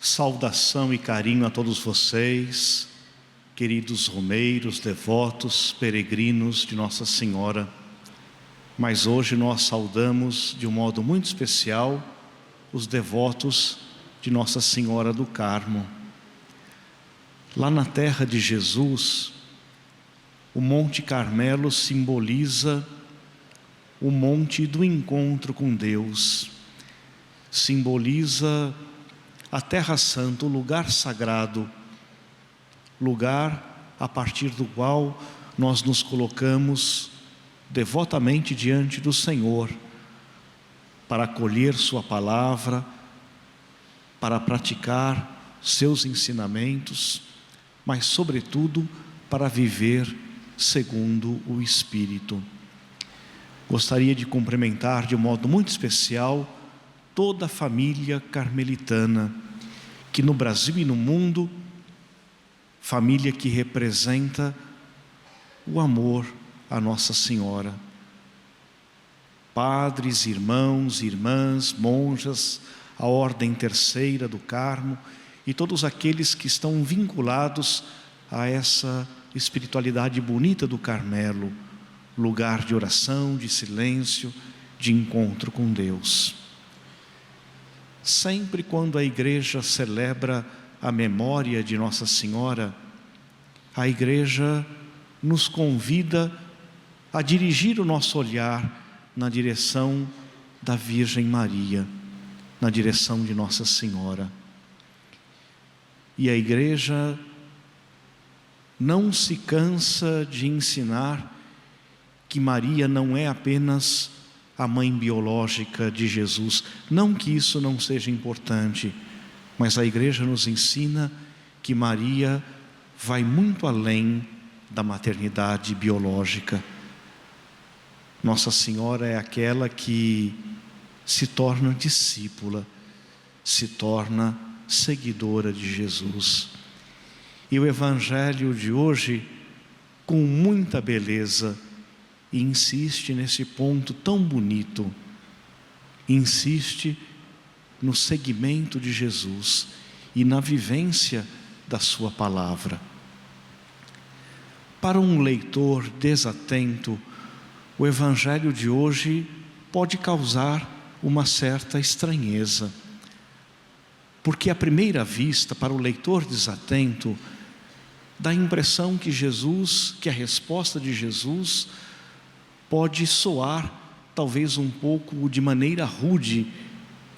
Saudação e carinho a todos vocês, queridos romeiros, devotos, peregrinos de Nossa Senhora. Mas hoje nós saudamos de um modo muito especial os devotos de Nossa Senhora do Carmo. Lá na terra de Jesus, o Monte Carmelo simboliza o monte do encontro com Deus, simboliza a Terra Santa, o lugar sagrado, lugar a partir do qual nós nos colocamos devotamente diante do Senhor, para acolher Sua palavra, para praticar seus ensinamentos, mas sobretudo para viver segundo o Espírito. Gostaria de cumprimentar de um modo muito especial toda a família carmelitana, que no Brasil e no mundo, família que representa o amor a Nossa Senhora. Padres, irmãos, irmãs, monjas, a Ordem Terceira do Carmo e todos aqueles que estão vinculados a essa espiritualidade bonita do Carmelo, lugar de oração, de silêncio, de encontro com Deus. Sempre quando a igreja celebra a memória de Nossa Senhora, a igreja nos convida a dirigir o nosso olhar na direção da Virgem Maria, na direção de Nossa Senhora. E a igreja não se cansa de ensinar que Maria não é apenas a mãe biológica de Jesus. Não que isso não seja importante, mas a igreja nos ensina que Maria vai muito além da maternidade biológica. Nossa Senhora é aquela que se torna discípula, se torna seguidora de Jesus. E o Evangelho de hoje, com muita beleza, insiste nesse ponto tão bonito, insiste no seguimento de Jesus e na vivência da sua palavra. Para um leitor desatento, o Evangelho de hoje pode causar uma certa estranheza, porque à primeira vista, para o leitor desatento, dá a impressão que a resposta de Jesus pode soar talvez um pouco de maneira rude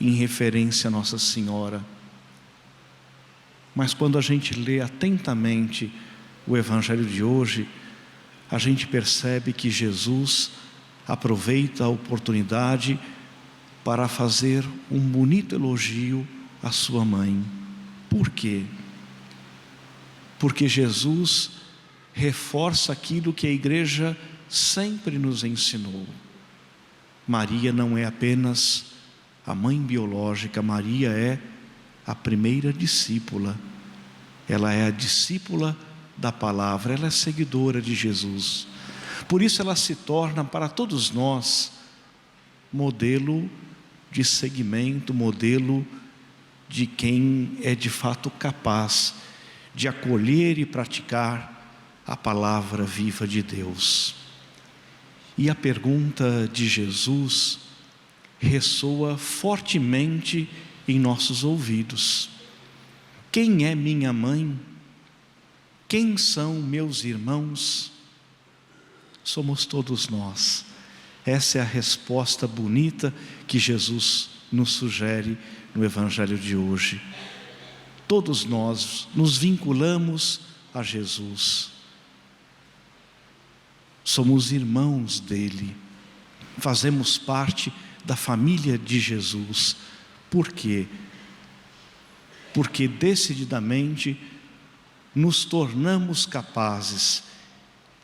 em referência a Nossa Senhora. Mas quando a gente lê atentamente o Evangelho de hoje, a gente percebe que Jesus aproveita a oportunidade para fazer um bonito elogio à sua mãe. Por quê? Porque Jesus reforça aquilo que a igreja sempre nos ensinou. Maria não é apenas a mãe biológica, Maria é a primeira discípula. Ela é a discípula da palavra, ela é seguidora de Jesus. Por isso ela se torna para todos nós modelo de seguimento, modelo de quem é de fato capaz de acolher e praticar a palavra viva de Deus. E a pergunta de Jesus ressoa fortemente em nossos ouvidos: quem é minha mãe? Quem são meus irmãos? Somos todos nós. Essa é a resposta bonita que Jesus nos sugere no Evangelho de hoje. Todos nós nos vinculamos a Jesus. Somos irmãos dele, fazemos parte da família de Jesus. Por quê? Porque decididamente nos tornamos capazes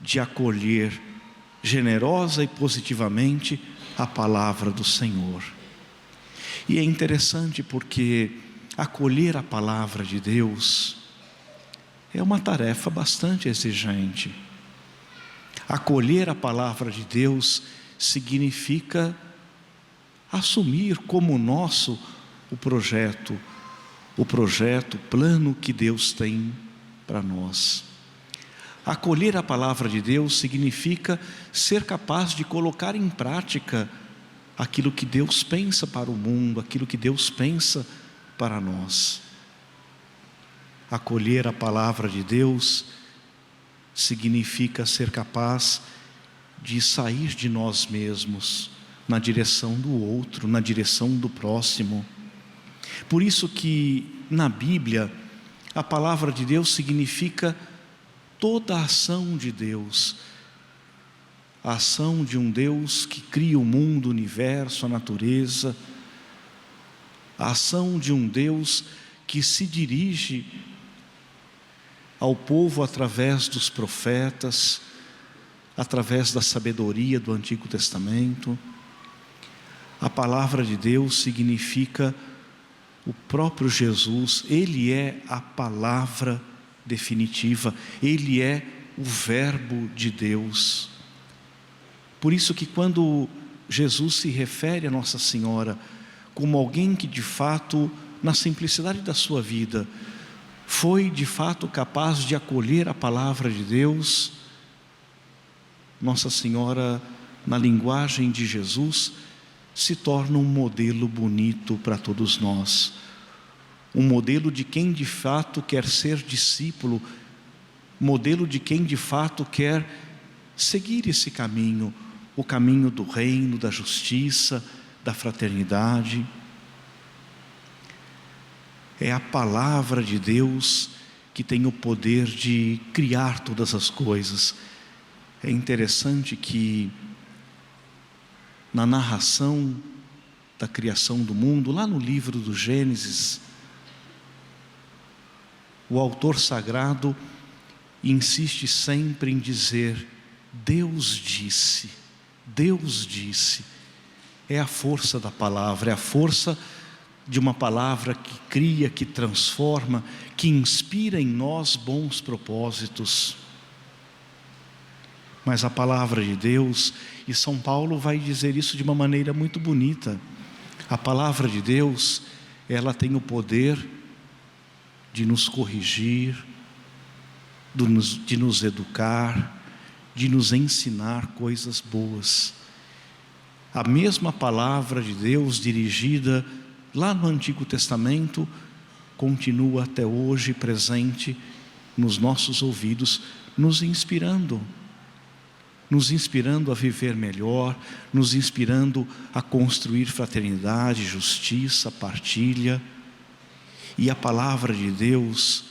de acolher generosa e positivamente a palavra do Senhor. E é interessante porque acolher a palavra de Deus é uma tarefa bastante exigente. Acolher a palavra de Deus significa assumir como nosso o projeto, o projeto, o plano que Deus tem para nós. Acolher a palavra de Deus significa ser capaz de colocar em prática aquilo que Deus pensa para o mundo, aquilo que Deus pensa para nós. Acolher a palavra de Deus significa ser capaz de sair de nós mesmos na direção do outro, na direção do próximo. Por isso que na Bíblia a palavra de Deus significa toda a ação de Deus, a ação de um Deus que cria o mundo, o universo, a natureza, a ação de um Deus que se dirige ao povo através dos profetas, através da sabedoria do Antigo Testamento. A palavra de Deus significa o próprio Jesus. Ele é a palavra definitiva, Ele é o Verbo de Deus. Por isso que quando Jesus se refere a Nossa Senhora como alguém que de fato, na simplicidade da sua vida, foi de fato capaz de acolher a palavra de Deus, Nossa Senhora, na linguagem de Jesus, se torna um modelo bonito para todos nós. Um modelo de quem de fato quer ser discípulo, modelo de quem de fato quer seguir esse caminho, o caminho do reino, da justiça, da fraternidade. É a palavra de Deus que tem o poder de criar todas as coisas. É interessante que na narração da criação do mundo, lá no livro do Gênesis, o autor sagrado insiste sempre em dizer: Deus disse, Deus disse. É a força da palavra, é a força de uma palavra que cria, que transforma, que inspira em nós bons propósitos. Mas a palavra de Deus, e São Paulo vai dizer isso de uma maneira muito bonita, a palavra de Deus, ela tem o poder de nos corrigir, de nos educar, de nos ensinar coisas boas. A mesma palavra de Deus dirigida lá no Antigo Testamento continua até hoje presente nos nossos ouvidos, nos inspirando a viver melhor, nos inspirando a construir fraternidade, justiça, partilha. E a palavra de Deus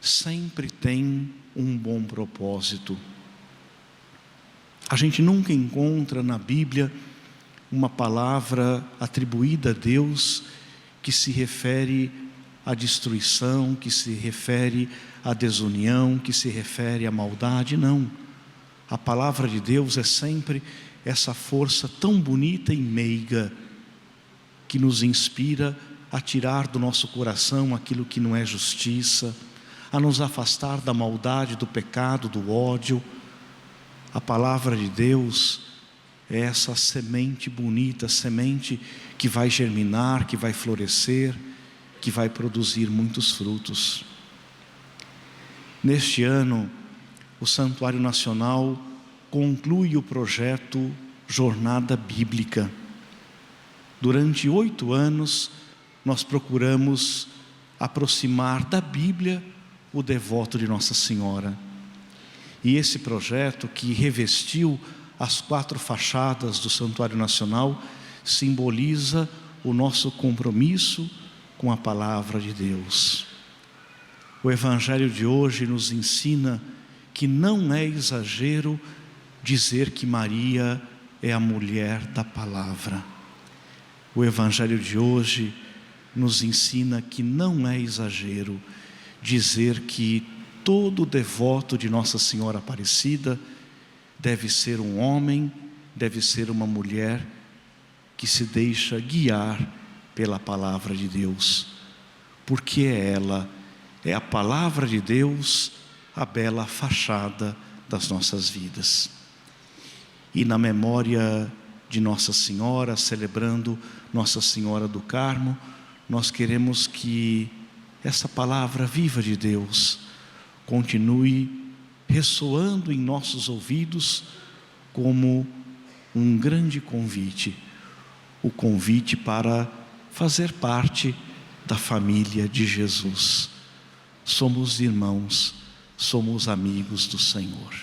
sempre tem um bom propósito. A gente nunca encontra na Bíblia uma palavra atribuída a Deus que se refere à destruição, que se refere à desunião, que se refere à maldade. Não. A palavra de Deus é sempre essa força tão bonita e meiga que nos inspira a tirar do nosso coração aquilo que não é justiça, a nos afastar da maldade, do pecado, do ódio. A palavra de Deus é essa semente bonita, semente que vai germinar, que vai florescer, que vai produzir muitos frutos. Neste ano, o Santuário Nacional conclui o projeto Jornada Bíblica. Durante 8 anos, nós procuramos aproximar da Bíblia o devoto de Nossa Senhora. E esse projeto, que revestiu as 4 fachadas do Santuário Nacional, simboliza o nosso compromisso com a palavra de Deus. O Evangelho de hoje nos ensina que não é exagero dizer que Maria é a mulher da palavra. O Evangelho de hoje nos ensina que não é exagero dizer que todo devoto de Nossa Senhora Aparecida deve ser um homem, deve ser uma mulher que se deixa guiar pela palavra de Deus, porque ela é a palavra de Deus, a bela fachada das nossas vidas. E na memória de Nossa Senhora, celebrando Nossa Senhora do Carmo, nós queremos que essa palavra viva de Deus continue ressoando em nossos ouvidos como um grande convite, o convite para fazer parte da família de Jesus. Somos irmãos, somos amigos do Senhor.